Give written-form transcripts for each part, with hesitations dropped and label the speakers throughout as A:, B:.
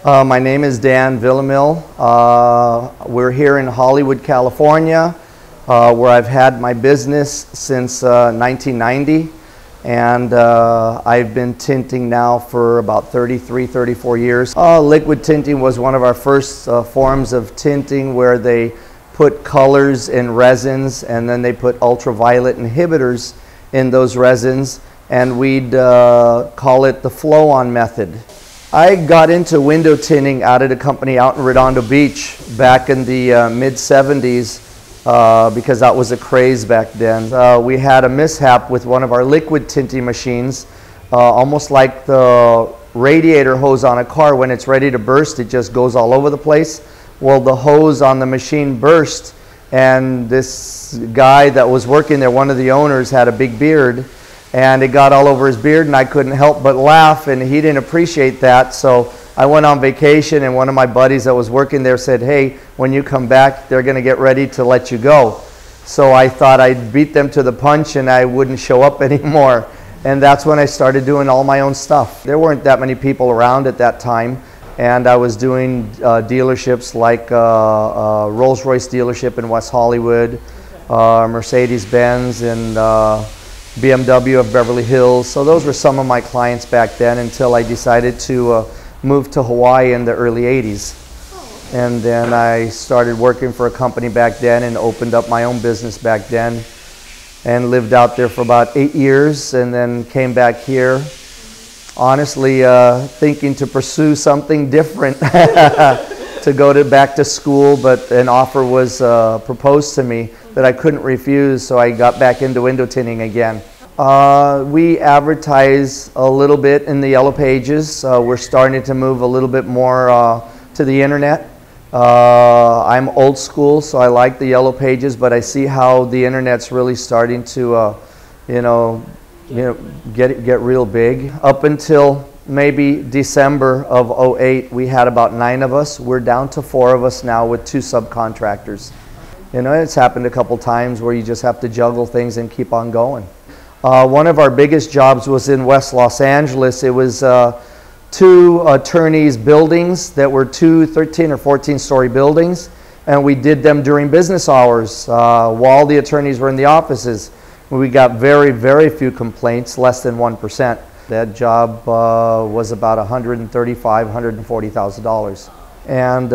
A: My name is Dan Villamil. We're here in Hollywood, California, where I've had my business since 1990, and I've been tinting now for about 33, 34 years. Liquid tinting was one of our first forms of tinting, where they put colors in resins and then they put ultraviolet inhibitors in those resins, and we'd call it the flow-on method. I got into window tinting out at a company out in Redondo Beach back in the mid-70s because that was a craze back then. We had a mishap with one of our liquid tinting machines, almost like the radiator hose on a car. When it's ready to burst, it just goes all over the place. Well, the hose on the machine burst, and this guy that was working there, one of the owners, had a big beard, and it got all over his beard, and I couldn't help but laugh, and he didn't appreciate that. So I went on vacation, and one of my buddies that was working there said, "Hey, when you come back, they're going to get ready to let you go." So I thought I'd beat them to the punch and I wouldn't show up anymore. And that's when I started doing all my own stuff. There weren't that many people around at that time, and I was doing dealerships like Rolls-Royce dealership in West Hollywood, Mercedes-Benz, and BMW of Beverly Hills. So those were some of my clients back then, until I decided to move to Hawaii in the early 80s. And then I started working for a company back then and opened up my own business back then, and lived out there for about 8 years, and then came back here, honestly thinking to pursue something different, to go back to school, but an offer was proposed to me that I couldn't refuse, so I got back into window tinting again. We advertise a little bit in the Yellow Pages. We're starting to move a little bit more to the internet. I'm old school, so I like the Yellow Pages, but I see how the internet's really starting to get real big. Up until maybe December of '08, we had about 9 of us. We're down to 4 of us now with 2 subcontractors. You know, it's happened a couple times where you just have to juggle things and keep on going. One of our biggest jobs was in West Los Angeles. It was 2 attorneys' buildings that were 2 13 or 14-story buildings, and we did them during business hours while the attorneys were in the offices. We got very, very few complaints, less than 1%. That job was about $135,000, $140,000. And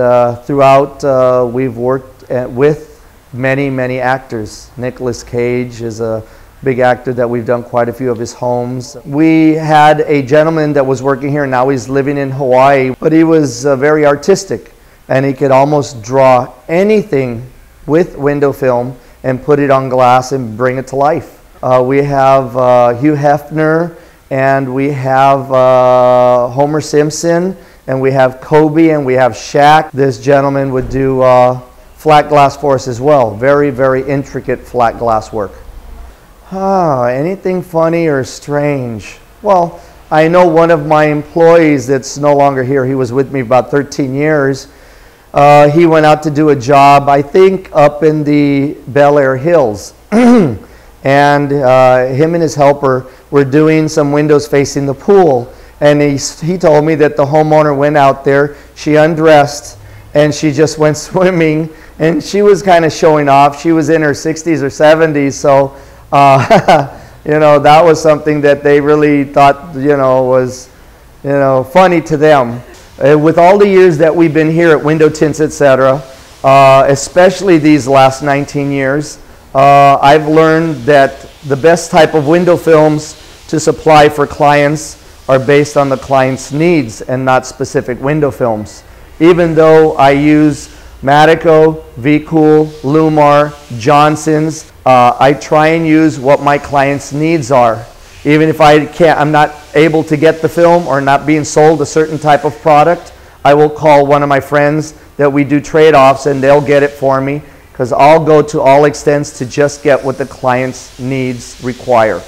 A: throughout, we've worked with many, many actors. Nicolas Cage is a big actor that we've done quite a few of his homes. We had a gentleman that was working here, now he's living in Hawaii, but he was very artistic, and he could almost draw anything with window film and put it on glass and bring it to life. We have Hugh Hefner, and we have Homer Simpson, and we have Kobe, and we have Shaq. This gentleman would do flat glass for us as well. Very, very intricate flat glass work. Anything funny or strange? Well, I know one of my employees that's no longer here. He was with me about 13 years. He went out to do a job, I think, up in the Bel Air Hills. And him and his helper were doing some windows facing the pool. And he told me that the homeowner went out there, she undressed, and she just went swimming. And she was kind of showing off. She was in her 60s or 70s, so you know, that was something that they really thought, was, funny to them. With all the years that we've been here at Window Tints, etc., especially these last 19 years, I've learned that the best type of window films to supply for clients are based on the client's needs and not specific window films. Even though I use Matico, V-Cool, Lumar, Johnson's, I try and use what my client's needs are. Even if I'm not able to get the film or not being sold a certain type of product, I will call one of my friends that we do trade-offs, and they'll get it for me, because I'll go to all extents to just get what the client's needs require.